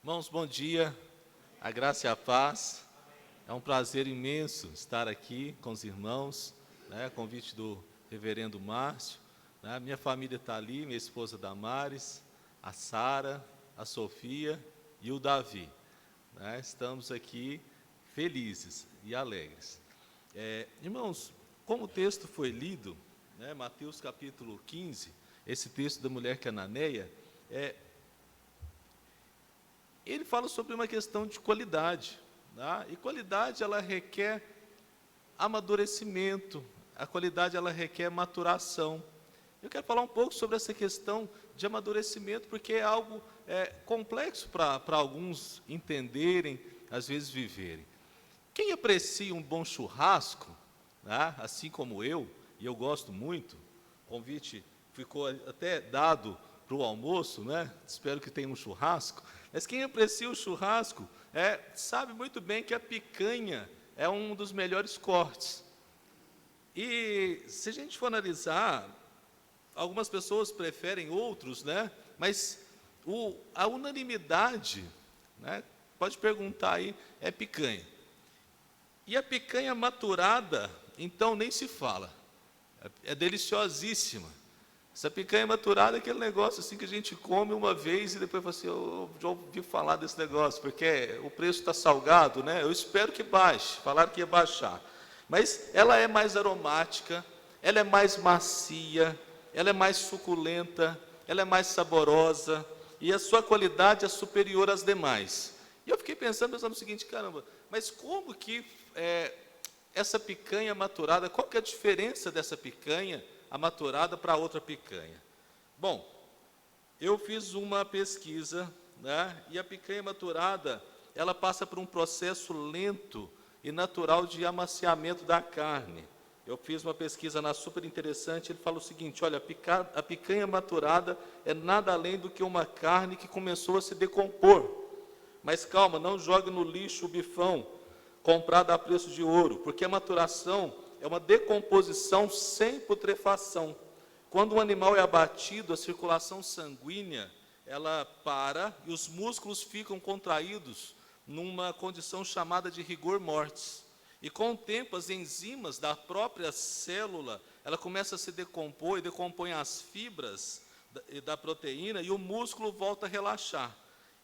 Irmãos, bom dia, a graça e a paz. É um prazer imenso estar aqui com os irmãos, convite do reverendo Márcio. Minha família está ali, minha esposa Damares, a Sara, a Sofia e o Davi. Estamos aqui felizes e alegres. Irmãos, como o texto foi lido, Mateus capítulo 15, esse texto da mulher cananeia, ele fala sobre uma questão de qualidade, e qualidade ela requer amadurecimento, a qualidade ela requer maturação. Eu quero falar um pouco sobre essa questão de amadurecimento, porque é algo complexo para alguns entenderem, às vezes viverem. Quem aprecia um bom churrasco, assim como eu, e eu gosto muito, o convite ficou até dado para o almoço, espero que tenha um churrasco, mas quem aprecia o churrasco sabe muito bem que a picanha é um dos melhores cortes. E se a gente for analisar, algumas pessoas preferem outros, mas a unanimidade, pode perguntar aí, é picanha. E a picanha maturada, então nem se fala, é deliciosíssima. Essa picanha maturada é aquele negócio assim que a gente come uma vez e depois fala assim, eu já ouvi falar desse negócio, porque o preço está salgado, eu espero que baixe, falaram que ia baixar. Mas ela é mais aromática, ela é mais macia, ela é mais suculenta, ela é mais saborosa, e a sua qualidade é superior às demais. E eu fiquei pensando o seguinte, caramba, mas como que essa picanha maturada, qual que é a diferença dessa picanha a maturada para outra picanha? Bom, eu fiz uma pesquisa, e a picanha maturada, ela passa por um processo lento e natural de amaciamento da carne. Eu fiz uma pesquisa super interessante, ele fala o seguinte, olha, a picanha maturada é nada além do que uma carne que começou a se decompor. Mas calma, não jogue no lixo o bifão comprado a preço de ouro, porque a maturação é uma decomposição sem putrefação. Quando um animal é abatido, a circulação sanguínea, ela para e os músculos ficam contraídos numa condição chamada de rigor mortis. E com o tempo, as enzimas da própria célula, ela começa a se decompor e decompõe as fibras da proteína e o músculo volta a relaxar.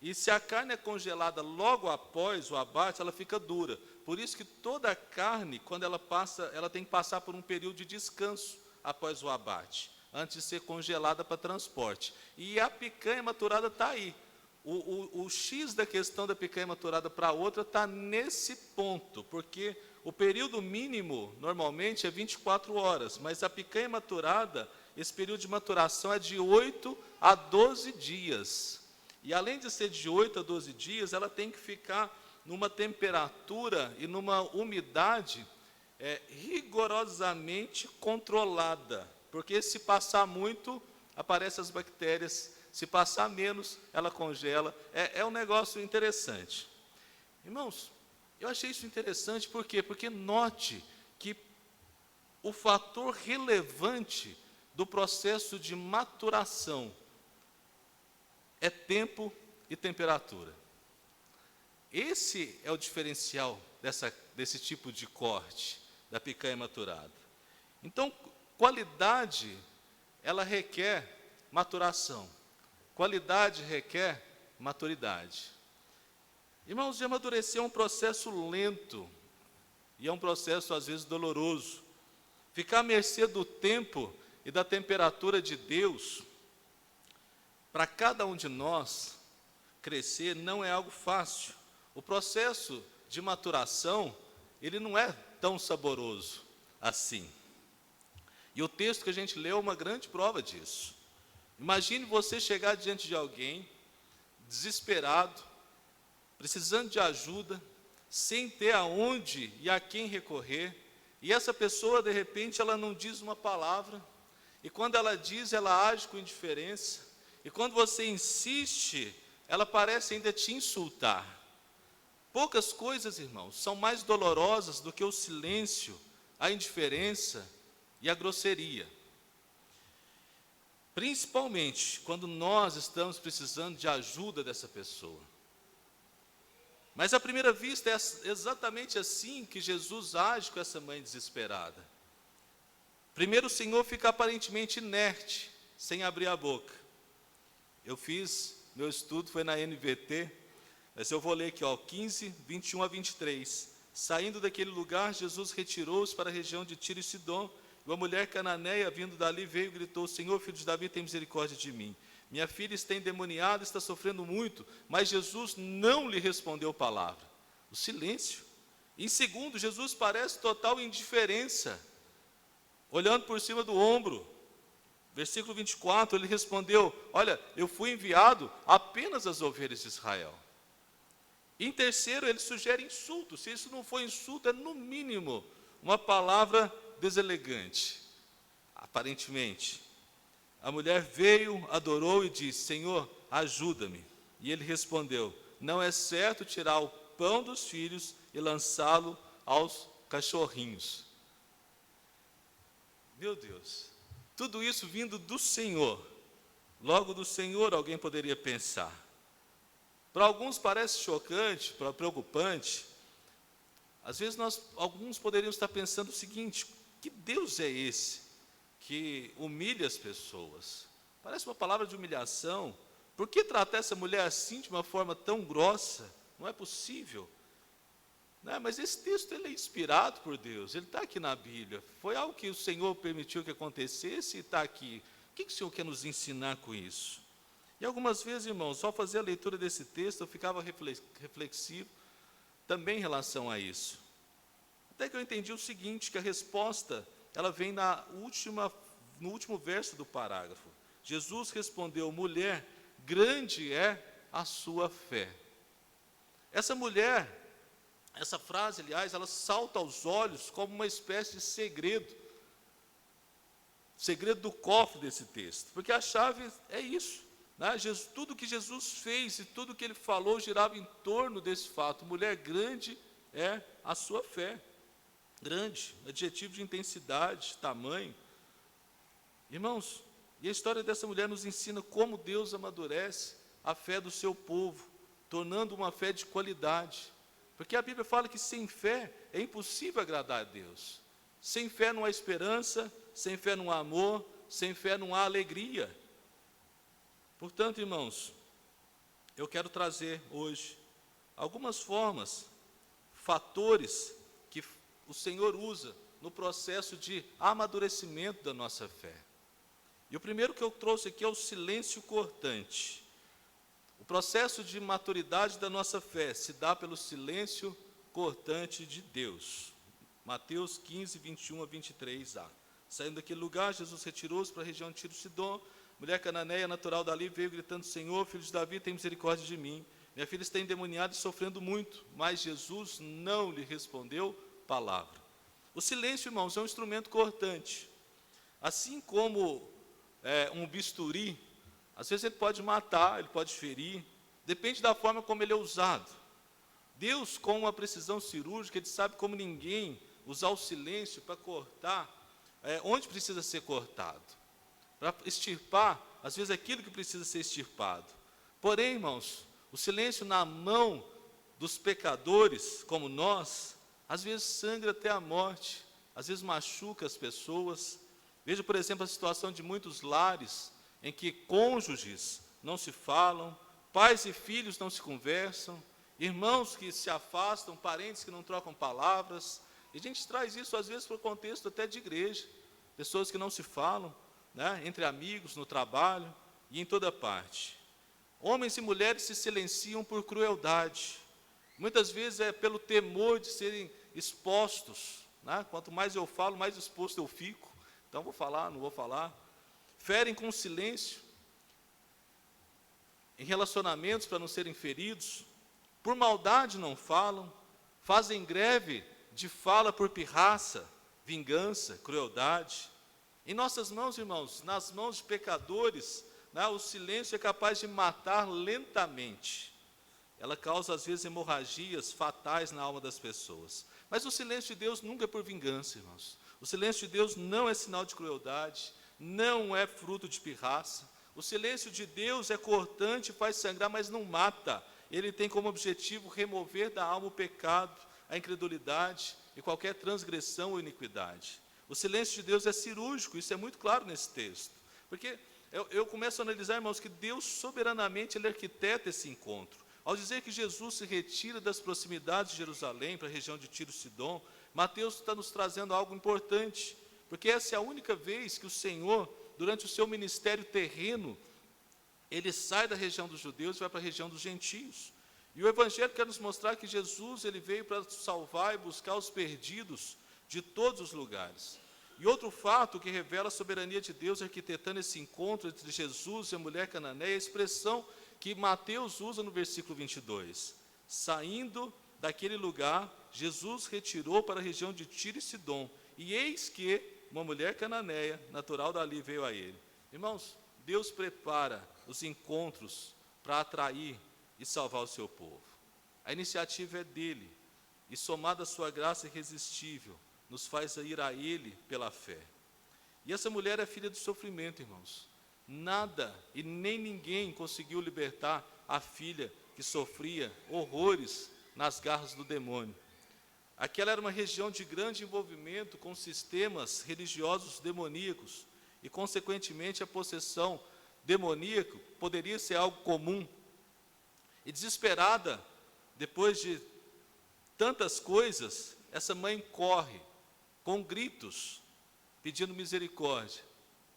E se a carne é congelada logo após o abate, ela fica dura. Por isso que toda a carne, quando ela tem que passar por um período de descanso após o abate, antes de ser congelada para transporte. E a picanha maturada está aí. O X da questão da picanha maturada para a outra está nesse ponto, porque o período mínimo, normalmente, é 24 horas, mas a picanha maturada, esse período de maturação é de 8 a 12 dias. E além de ser de 8 a 12 dias, ela tem que ficar numa temperatura e numa umidade rigorosamente controlada, porque se passar muito, aparecem as bactérias, se passar menos, ela congela. É um negócio interessante. Irmãos, eu achei isso interessante, por quê? Porque note que o fator relevante do processo de maturação é tempo e temperatura. Esse é o diferencial desse tipo de corte, da picanha maturada. Então, qualidade, ela requer maturação. Qualidade requer maturidade. Irmãos, de amadurecer é um processo lento, e é um processo, às vezes, doloroso. Ficar à mercê do tempo e da temperatura de Deus, para cada um de nós, crescer não é algo fácil. O processo de maturação, ele não é tão saboroso assim. E o texto que a gente leu é uma grande prova disso. Imagine você chegar diante de alguém, desesperado, precisando de ajuda, sem ter aonde e a quem recorrer, e essa pessoa, de repente, ela não diz uma palavra, e quando ela diz, ela age com indiferença, e quando você insiste, ela parece ainda te insultar. Poucas coisas, irmãos, são mais dolorosas do que o silêncio, a indiferença e a grosseria. Principalmente quando nós estamos precisando de ajuda dessa pessoa. Mas à primeira vista é exatamente assim que Jesus age com essa mãe desesperada. Primeiro o Senhor fica aparentemente inerte, sem abrir a boca. Eu fiz, meu estudo foi na NVT, mas eu vou ler aqui, 15, 21 a 23. Saindo daquele lugar, Jesus retirou-se para a região de Tiro e Sidom, e uma mulher cananeia, vindo dali, veio e gritou: Senhor, filho de Davi, tem misericórdia de mim. Minha filha está endemoniada, está sofrendo muito. Mas Jesus não lhe respondeu palavra. O silêncio. Em segundo, Jesus parece total indiferença, olhando por cima do ombro. Versículo 24, ele respondeu: olha, eu fui enviado apenas às ovelhas de Israel. Em terceiro, ele sugere insulto. Se isso não for insulto, é no mínimo uma palavra deselegante, aparentemente. A mulher veio, adorou e disse: Senhor, ajuda-me. E ele respondeu: não é certo tirar o pão dos filhos e lançá-lo aos cachorrinhos. Meu Deus, tudo isso vindo do Senhor. Logo do Senhor alguém poderia pensar. Para alguns parece chocante, preocupante. Às vezes alguns poderiam estar pensando o seguinte: que Deus é esse que humilha as pessoas? Parece uma palavra de humilhação. Por que tratar essa mulher assim, de uma forma tão grossa? Não é possível. Mas esse texto ele é inspirado por Deus, ele está aqui na Bíblia. Foi algo que o Senhor permitiu que acontecesse e está aqui. O que o Senhor quer nos ensinar com isso? E algumas vezes, irmãos, só fazer a leitura desse texto, eu ficava reflexivo também em relação a isso. Até que eu entendi o seguinte, que a resposta, ela vem no último verso do parágrafo. Jesus respondeu: mulher, grande é a sua fé. Essa mulher, essa frase, aliás, ela salta aos olhos como uma espécie de segredo do cofre desse texto, porque a chave é isso. Tudo que Jesus fez e tudo que ele falou girava em torno desse fato. Mulher, grande é a sua fé. Grande, adjetivo de intensidade, tamanho. Irmãos, e a história dessa mulher nos ensina como Deus amadurece a fé do seu povo, tornando uma fé de qualidade. Porque a Bíblia fala que sem fé é impossível agradar a Deus. Sem fé não há esperança, sem fé não há amor, sem fé não há alegria. Portanto, irmãos, eu quero trazer hoje algumas formas, fatores que o Senhor usa no processo de amadurecimento da nossa fé. E o primeiro que eu trouxe aqui é o silêncio cortante. O processo de maturidade da nossa fé se dá pelo silêncio cortante de Deus. Mateus 15, 21 a 23a. Saindo daquele lugar, Jesus retirou-se para a região de Tiro e Sidom. Mulher cananeia, natural dali, veio gritando: Senhor, filho de Davi, tem misericórdia de mim. Minha filha está endemoniada e sofrendo muito. Mas Jesus não lhe respondeu palavra. O silêncio, irmãos, é um instrumento cortante. Assim como um bisturi, às vezes ele pode matar, ele pode ferir, depende da forma como ele é usado. Deus, com uma precisão cirúrgica, ele sabe como ninguém usar o silêncio para cortar onde precisa ser cortado, para extirpar, às vezes, aquilo que precisa ser extirpado. Porém, irmãos, o silêncio na mão dos pecadores, como nós, às vezes sangra até a morte, às vezes machuca as pessoas. Veja, por exemplo, a situação de muitos lares, em que cônjuges não se falam, pais e filhos não se conversam, irmãos que se afastam, parentes que não trocam palavras. E a gente traz isso, às vezes, para o contexto até de igreja. Pessoas que não se falam, entre amigos, no trabalho e em toda parte. Homens e mulheres se silenciam por crueldade. Muitas vezes é pelo temor de serem expostos. Quanto mais eu falo, mais exposto eu fico. Então vou falar, não vou falar. Ferem com silêncio em relacionamentos para não serem feridos. Por maldade não falam. Fazem greve de fala por pirraça, vingança, crueldade. Em nossas mãos, irmãos, nas mãos de pecadores, o silêncio é capaz de matar lentamente. Ela causa, às vezes, hemorragias fatais na alma das pessoas. Mas o silêncio de Deus nunca é por vingança, irmãos. O silêncio de Deus não é sinal de crueldade, não é fruto de pirraça. O silêncio de Deus é cortante, faz sangrar, mas não mata. ele tem como objetivo remover da alma o pecado, a incredulidade e qualquer transgressão ou iniquidade. O silêncio de Deus é cirúrgico, isso é muito claro nesse texto. Porque eu começo a analisar, irmãos, que Deus soberanamente ele arquiteta esse encontro. Ao dizer que Jesus se retira das proximidades de Jerusalém para a região de Tiro e Sidom, Mateus está nos trazendo algo importante, porque essa é a única vez que o Senhor, durante o seu ministério terreno, ele sai da região dos judeus e vai para a região dos gentios. E o Evangelho quer nos mostrar que Jesus ele veio para salvar e buscar os perdidos de todos os lugares. E outro fato que revela a soberania de Deus arquitetando esse encontro entre Jesus e a mulher cananeia é a expressão que Mateus usa no versículo 22. Saindo daquele lugar, Jesus retirou para a região de Tiro e Sidom, e eis que uma mulher cananeia, natural dali, veio a ele. Irmãos, Deus prepara os encontros para atrair e salvar o seu povo. A iniciativa é dele, e somada à sua graça irresistível, nos faz ir a ele pela fé. E essa mulher é filha do sofrimento, irmãos. Nada e nem ninguém conseguiu libertar a filha que sofria horrores nas garras do demônio. Aquela era uma região de grande envolvimento com sistemas religiosos demoníacos e, consequentemente, a possessão demoníaca poderia ser algo comum. E desesperada, depois de tantas coisas, essa mãe corre com gritos, pedindo misericórdia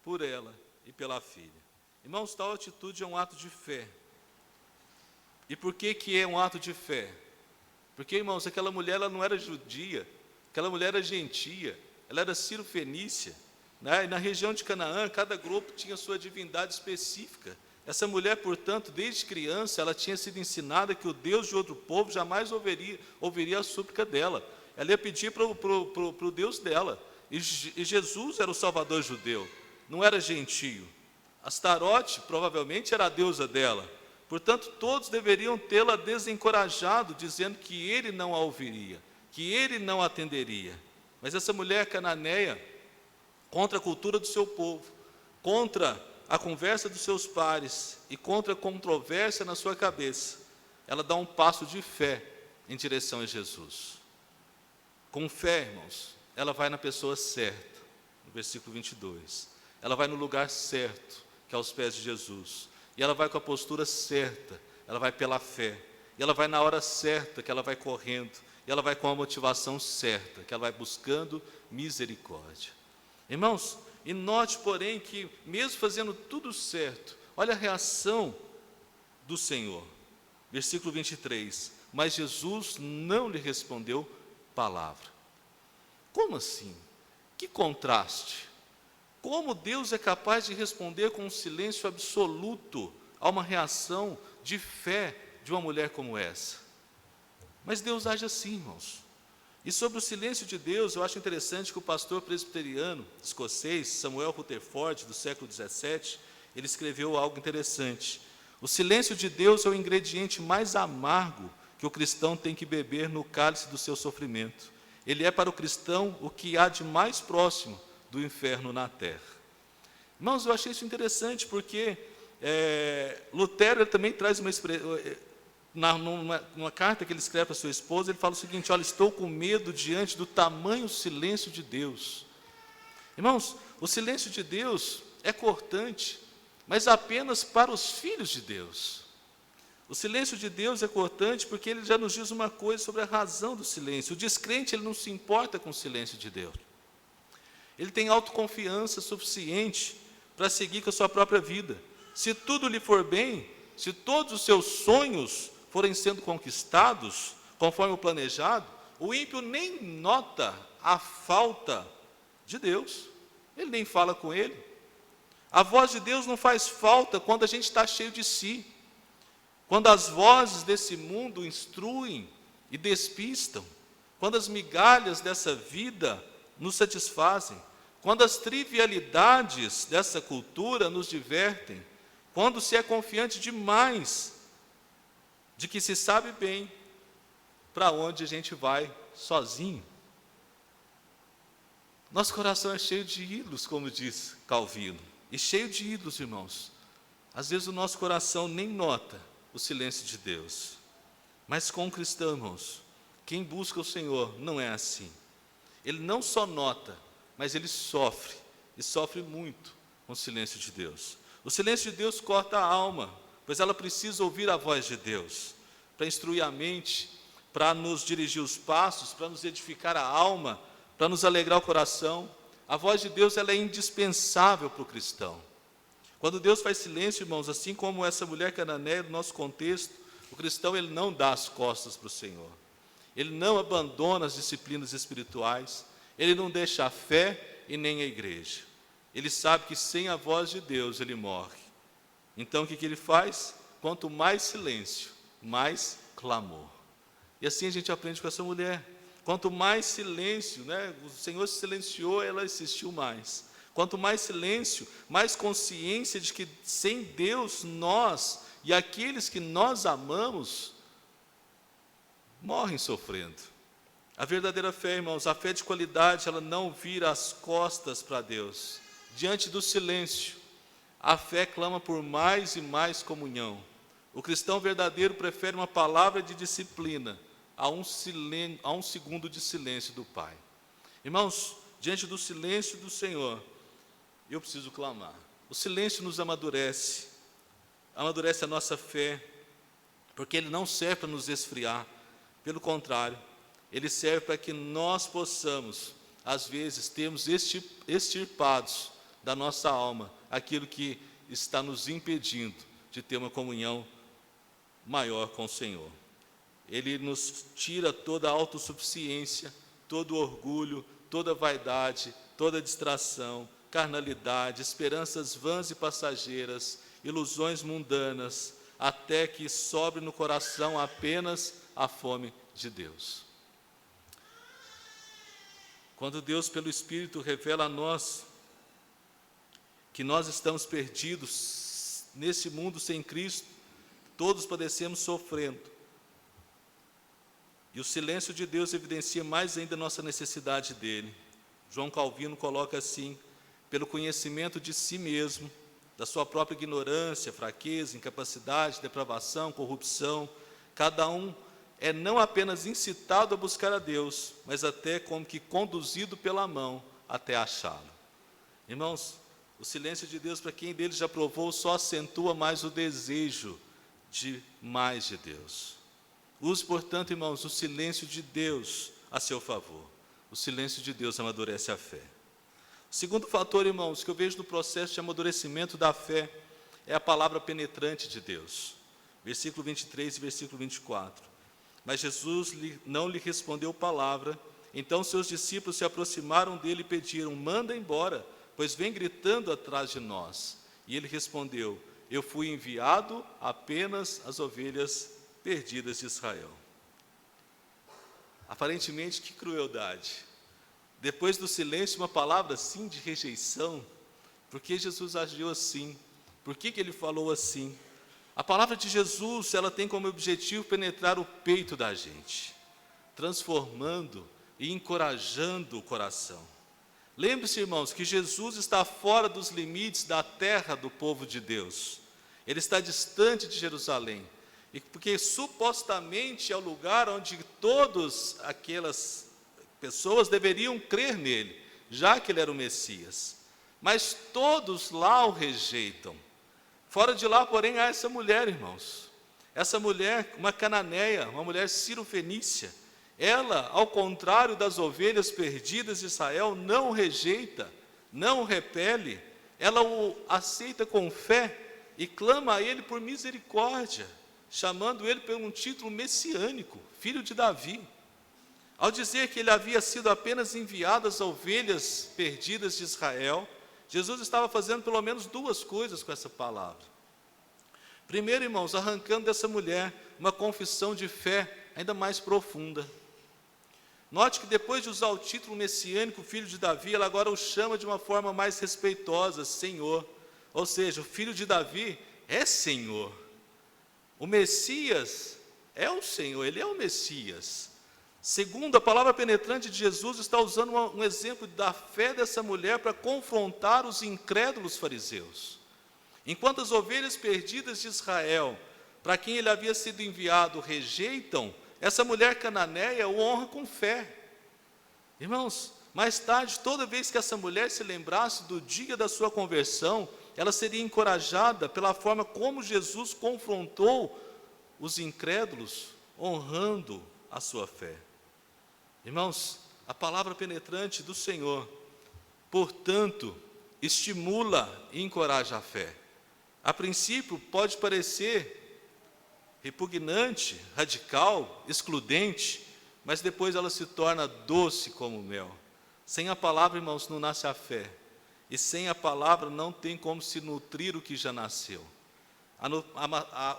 por ela e pela filha. Irmãos, tal atitude é um ato de fé. E por que é um ato de fé? Porque, irmãos, aquela mulher ela não era judia, aquela mulher era gentia, ela era cirofenícia, né? E na região de Canaã, cada grupo tinha sua divindade específica. Essa mulher, portanto, desde criança, ela tinha sido ensinada que o Deus de outro povo jamais ouviria a súplica dela. Ela ia pedir para o Deus dela. E Jesus era o Salvador judeu, não era gentio. Astarote provavelmente era a deusa dela. Portanto, todos deveriam tê-la desencorajado, dizendo que ele não a ouviria, que ele não a atenderia. Mas essa mulher cananeia, contra a cultura do seu povo, contra a conversa dos seus pares e contra a controvérsia na sua cabeça, ela dá um passo de fé em direção a Jesus. Com fé, irmãos, ela vai na pessoa certa, no versículo 22. Ela vai no lugar certo, que é aos pés de Jesus. E ela vai com a postura certa, ela vai pela fé. E ela vai na hora certa, que ela vai correndo. E ela vai com a motivação certa, que ela vai buscando misericórdia. Irmãos, e note, porém, que mesmo fazendo tudo certo, olha a reação do Senhor. Versículo 23. Mas Jesus não lhe respondeu palavra. Como assim? Que contraste! Como Deus é capaz de responder com um silêncio absoluto a uma reação de fé de uma mulher como essa? Mas Deus age assim, irmãos. E sobre o silêncio de Deus, eu acho interessante que o pastor presbiteriano escocês, Samuel Rutherford, do século XVII, ele escreveu algo interessante. O silêncio de Deus é o ingrediente mais amargo que o cristão tem que beber no cálice do seu sofrimento. Ele é para o cristão o que há de mais próximo do inferno na terra. Irmãos, eu achei isso interessante porque Lutero também traz uma expressão, numa carta que ele escreve para sua esposa, ele fala o seguinte: olha, estou com medo diante do tamanho silêncio de Deus. Irmãos, o silêncio de Deus é cortante, mas apenas para os filhos de Deus. O silêncio de Deus é cortante porque ele já nos diz uma coisa sobre a razão do silêncio. O descrente ele não se importa com o silêncio de Deus. Ele tem autoconfiança suficiente para seguir com a sua própria vida. Se tudo lhe for bem, se todos os seus sonhos forem sendo conquistados, conforme o planejado, o ímpio nem nota a falta de Deus. Ele nem fala com ele. A voz de Deus não faz falta quando a gente está cheio de si. Quando as vozes desse mundo instruem e despistam, quando as migalhas dessa vida nos satisfazem, quando as trivialidades dessa cultura nos divertem, quando se é confiante demais de que se sabe bem para onde a gente vai sozinho. Nosso coração é cheio de ídolos, como diz Calvino, e cheio de ídolos, irmãos. Às vezes o nosso coração nem nota o silêncio de Deus. Mas com o cristão, irmãos, quem busca o Senhor não é assim. Ele não só nota, mas ele sofre, e sofre muito com o silêncio de Deus. O silêncio de Deus corta a alma, pois ela precisa ouvir a voz de Deus, para instruir a mente, para nos dirigir os passos, para nos edificar a alma, para nos alegrar o coração. A voz de Deus, ela é indispensável para o cristão. Quando Deus faz silêncio, irmãos, assim como essa mulher cananeia, no nosso contexto, o cristão, ele não dá as costas para o Senhor. Ele não abandona as disciplinas espirituais, ele não deixa a fé e nem a igreja. Ele sabe que sem a voz de Deus ele morre. Então o que ele faz? Quanto mais silêncio, mais clamor. E assim a gente aprende com essa mulher. Quanto mais silêncio, o Senhor se silenciou, ela insistiu mais. Quanto mais silêncio, mais consciência de que sem Deus nós e aqueles que nós amamos morrem sofrendo. A verdadeira fé, irmãos, a fé de qualidade, ela não vira as costas para Deus. Diante do silêncio, a fé clama por mais e mais comunhão. O cristão verdadeiro prefere uma palavra de disciplina a um segundo de silêncio do Pai. Irmãos, diante do silêncio do Senhor, eu preciso clamar. O silêncio nos amadurece a nossa fé, porque ele não serve para nos esfriar. Pelo contrário, ele serve para que nós possamos, às vezes, termos extirpados da nossa alma aquilo que está nos impedindo de ter uma comunhão maior com o Senhor. Ele nos tira toda a autossuficiência, todo o orgulho, toda a vaidade, toda a distração, carnalidade, esperanças vãs e passageiras, ilusões mundanas, até que sobre no coração apenas a fome de Deus. Quando Deus, pelo Espírito, revela a nós que nós estamos perdidos nesse mundo sem Cristo, todos padecemos sofrendo. E o silêncio de Deus evidencia mais ainda a nossa necessidade dele. João Calvino coloca assim: pelo conhecimento de si mesmo, da sua própria ignorância, fraqueza, incapacidade, depravação, corrupção, cada um é não apenas incitado a buscar a Deus, mas até como que conduzido pela mão até achá-lo. Irmãos, o silêncio de Deus, para quem deles já provou, só acentua mais o desejo de mais de Deus. Use, portanto, irmãos, o silêncio de Deus a seu favor. O silêncio de Deus amadurece a fé. O segundo fator, irmãos, que eu vejo no processo de amadurecimento da fé é a palavra penetrante de Deus. Versículo 23 e versículo 24. Mas Jesus não lhe respondeu palavra. Então seus discípulos se aproximaram dele e pediram: manda embora, pois vem gritando atrás de nós. E ele respondeu: eu fui enviado apenas às ovelhas perdidas de Israel. Aparentemente, que crueldade. Depois do silêncio, uma palavra assim de rejeição. Por que Jesus agiu assim? Por que ele falou assim? A palavra de Jesus, ela tem como objetivo penetrar o peito da gente, transformando e encorajando o coração. Lembre-se, irmãos, que Jesus está fora dos limites da terra do povo de Deus. Ele está distante de Jerusalém, e porque supostamente é o lugar onde todas aquelas pessoas deveriam crer nele, já que ele era o Messias. Mas todos lá o rejeitam. Fora de lá, porém, há essa mulher, irmãos. Essa mulher, uma cananeia, uma mulher cirofenícia. Ela, ao contrário das ovelhas perdidas de Israel, não o rejeita, não o repele. Ela o aceita com fé e clama a ele por misericórdia, chamando ele por um título messiânico, filho de Davi. Ao dizer que ele havia sido apenas enviado às ovelhas perdidas de Israel, Jesus estava fazendo pelo menos duas coisas com essa palavra. Primeiro, irmãos, arrancando dessa mulher uma confissão de fé ainda mais profunda. Note que depois de usar o título messiânico, filho de Davi, ela agora o chama de uma forma mais respeitosa, Senhor. Ou seja, o filho de Davi é Senhor. O Messias é o Senhor, ele é o Messias. Segundo, a palavra penetrante de Jesus está usando um exemplo da fé dessa mulher para confrontar os incrédulos fariseus. Enquanto as ovelhas perdidas de Israel para quem ele havia sido enviado rejeitam, essa mulher cananeia o honra com fé. Irmãos, mais tarde, toda vez que essa mulher se lembrasse do dia da sua conversão, ela seria encorajada pela forma como Jesus confrontou os incrédulos, honrando a sua fé. Irmãos, a palavra penetrante do Senhor, portanto, estimula e encoraja a fé. A princípio, pode parecer repugnante, radical, excludente, mas depois ela se torna doce como mel. Sem a palavra, irmãos, não nasce a fé. E sem a palavra não tem como se nutrir o que já nasceu.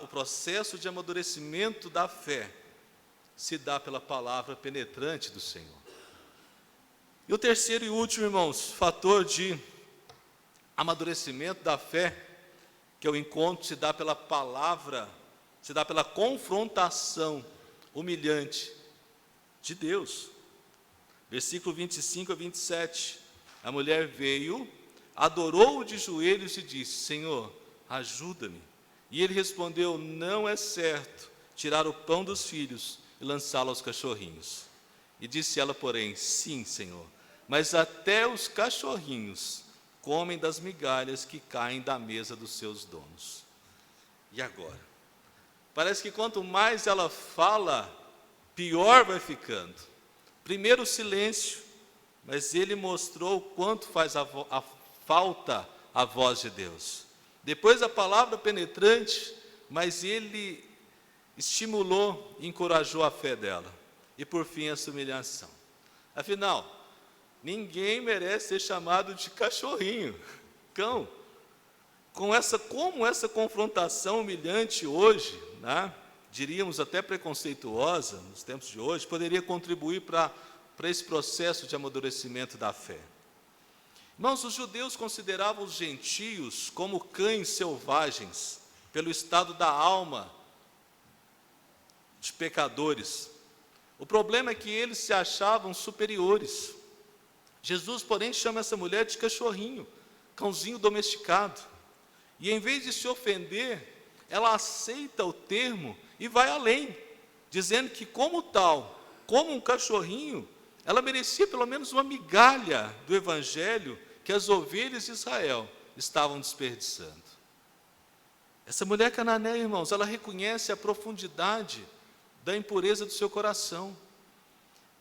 O processo de amadurecimento da fé se dá pela palavra penetrante do Senhor. E o terceiro e último, irmãos, fator de amadurecimento da fé, que é o encontro, se dá pela palavra, se dá pela confrontação humilhante de Deus. Versículo 25 a 27. A mulher veio, adorou-o de joelhos e disse: Senhor, ajuda-me. E ele respondeu: não é certo tirar o pão dos filhos e lançá-lo aos cachorrinhos. E disse ela, porém: sim, Senhor, mas até os cachorrinhos comem das migalhas que caem da mesa dos seus donos. E agora? Parece que quanto mais ela fala, pior vai ficando. Primeiro o silêncio, mas ele mostrou o quanto faz a falta a voz de Deus. Depois a palavra penetrante, mas ele estimulou e encorajou a fé dela. E por fim essa humilhação. Afinal, ninguém merece ser chamado de cachorrinho, cão. Como essa confrontação humilhante hoje, né, diríamos até preconceituosa nos tempos de hoje, poderia contribuir para esse processo de amadurecimento da fé. Irmãos, os judeus consideravam os gentios como cães selvagens, pelo estado da alma de pecadores. O problema é que eles se achavam superiores. Jesus, porém, chama essa mulher de cachorrinho, cãozinho domesticado. E em vez de se ofender, ela aceita o termo e vai além, dizendo que como tal, como um cachorrinho, ela merecia pelo menos uma migalha do evangelho que as ovelhas de Israel estavam desperdiçando. Essa mulher cananeia, irmãos, ela reconhece a profundidade da impureza do seu coração.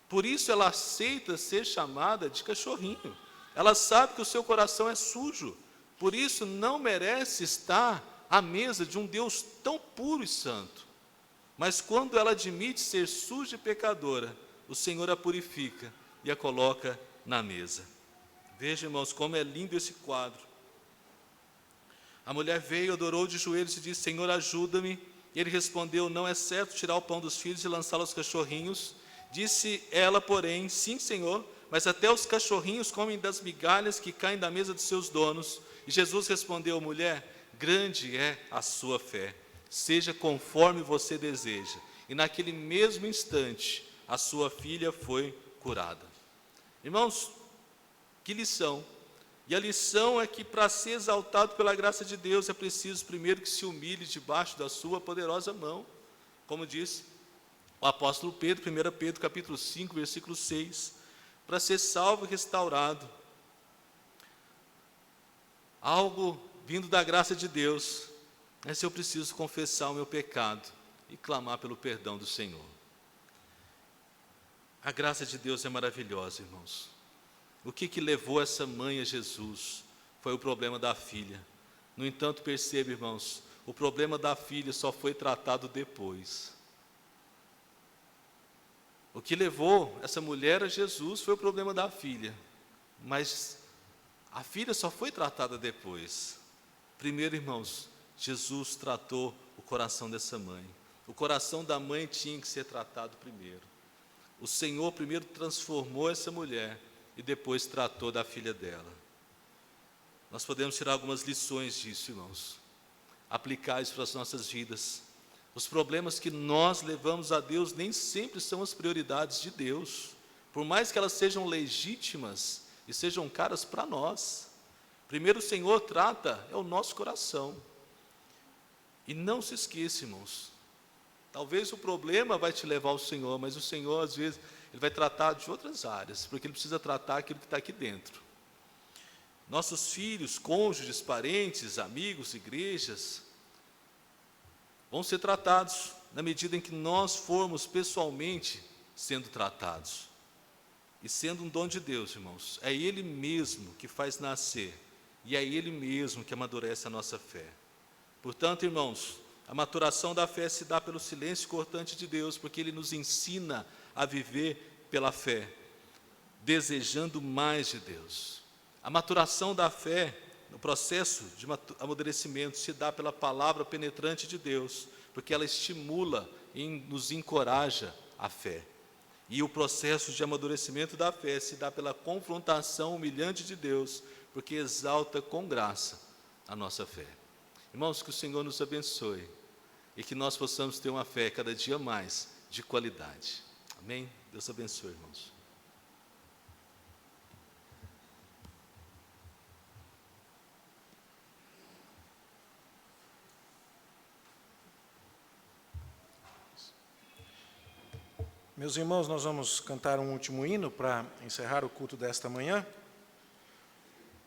Por isso ela aceita ser chamada de cachorrinho. Ela sabe que o seu coração é sujo, por isso não merece estar à mesa de um Deus tão puro e santo. Mas quando ela admite ser suja e pecadora, o Senhor a purifica e a coloca na mesa. Veja, irmãos, como é lindo esse quadro. A mulher veio, adorou de joelhos e disse: Senhor, ajuda-me. E ele respondeu: não é certo tirar o pão dos filhos e lançá-lo aos cachorrinhos. Disse ela, porém: sim, Senhor, mas até os cachorrinhos comem das migalhas que caem da mesa dos seus donos. E Jesus respondeu: mulher, grande é a sua fé, seja conforme você deseja. E naquele mesmo instante, a sua filha foi curada. Irmãos, que lição! E a lição é que para ser exaltado pela graça de Deus é preciso primeiro que se humilhe debaixo da sua poderosa mão. Como disse o apóstolo Pedro, 1 Pedro capítulo 5, versículo 6, para ser salvo e restaurado. Algo vindo da graça de Deus, é se eu preciso confessar o meu pecado e clamar pelo perdão do Senhor. A graça de Deus é maravilhosa, irmãos. O que levou essa mãe a Jesus foi o problema da filha. No entanto, perceba, irmãos, o problema da filha só foi tratado depois. O que levou essa mulher a Jesus foi o problema da filha, mas a filha só foi tratada depois. Primeiro, irmãos, Jesus tratou o coração dessa mãe. O coração da mãe tinha que ser tratado primeiro. O Senhor primeiro transformou essa mulher e depois tratou da filha dela. Nós podemos tirar algumas lições disso, irmãos. Aplicar isso para as nossas vidas. Os problemas que nós levamos a Deus nem sempre são as prioridades de Deus. Por mais que elas sejam legítimas e sejam caras para nós. Primeiro o Senhor trata é o nosso coração. E não se esqueça, irmãos, talvez o problema vai te levar ao Senhor, mas o Senhor, às vezes, Ele vai tratar de outras áreas, porque Ele precisa tratar aquilo que está aqui dentro. Nossos filhos, cônjuges, parentes, amigos, igrejas, vão ser tratados na medida em que nós formos pessoalmente sendo tratados. E sendo um dom de Deus, irmãos, é Ele mesmo que faz nascer, e é Ele mesmo que amadurece a nossa fé. Portanto, irmãos, a maturação da fé se dá pelo silêncio cortante de Deus, porque Ele nos ensina a viver pela fé, desejando mais de Deus. A maturação da fé, no processo de amadurecimento, se dá pela palavra penetrante de Deus, porque ela estimula e nos encoraja a fé. E o processo de amadurecimento da fé se dá pela confrontação humilhante de Deus, porque exalta com graça a nossa fé. Irmãos, que o Senhor nos abençoe e que nós possamos ter uma fé cada dia mais de qualidade. Amém? Deus abençoe, irmãos. Meus irmãos, nós vamos cantar um último hino para encerrar o culto desta manhã.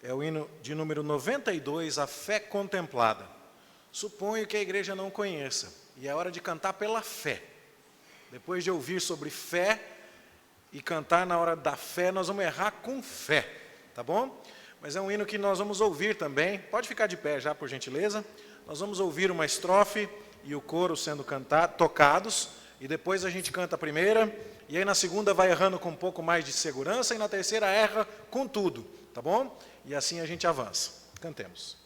É o hino de número 92, A Fé Contemplada. Suponho que a igreja não conheça, e é hora de cantar pela fé. Depois de ouvir sobre fé e cantar na hora da fé, nós vamos errar com fé, tá bom? Mas é um hino que nós vamos ouvir também. Pode ficar de pé já, por gentileza. Nós vamos ouvir uma estrofe e o coro sendo tocados, e depois a gente canta a primeira, e aí na segunda vai errando com um pouco mais de segurança, e na terceira erra com tudo, tá bom? E assim a gente avança. Cantemos.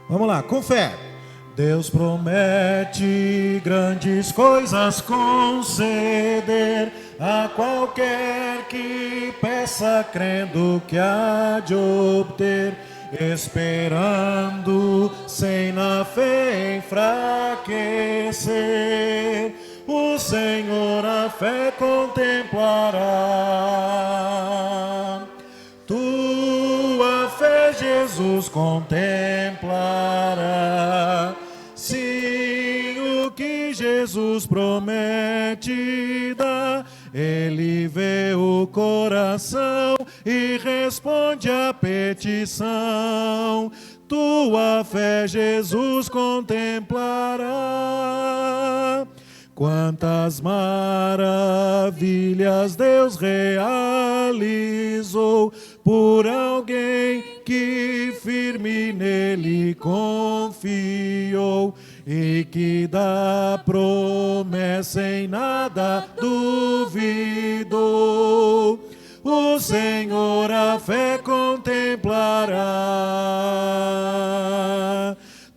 Vamos lá, com fé. Deus promete grandes coisas conceder a qualquer que peça, crendo que há de obter, esperando sem na fé enfraquecer. O Senhor a fé contemplará. Tua fé, Jesus, contemplará. Sim, o que Jesus promete dá. Ele vê o coração e responde à petição. Tua fé, Jesus, contemplará. Quantas maravilhas Deus realizou por alguém que firme nele confiou e que da promessa em nada duvidou. O Senhor a fé contemplará.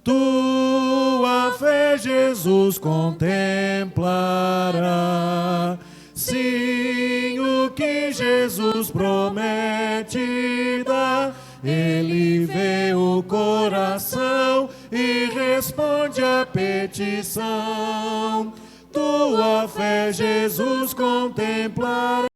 Tua fé, Jesus, contemplará. Sim, o que Jesus promete dá. Ele vê o coração e responde à petição. Tua fé, Jesus, contemplará.